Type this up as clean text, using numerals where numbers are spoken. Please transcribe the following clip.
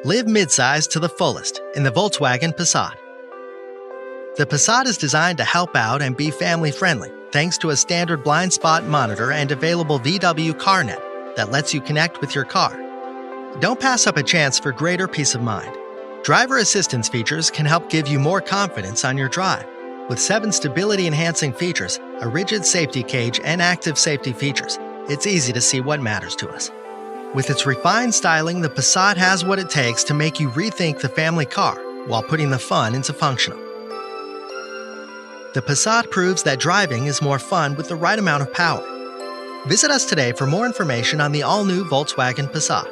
Live midsize to the fullest in the Volkswagen Passat. The Passat is designed to help out and be family-friendly thanks to a standard blind spot monitor and available VW CarNet that lets you connect with your car. Don't pass up a chance for greater peace of mind. Driver assistance features can help give you more confidence on your drive. With 7 stability-enhancing features, a rigid safety cage, and active safety features, it's easy to see what matters to us. With its refined styling, the Passat has what it takes to make you rethink the family car while putting the fun into functional. The Passat proves that driving is more fun with the right amount of power. Visit us today for more information on the all-new Volkswagen Passat.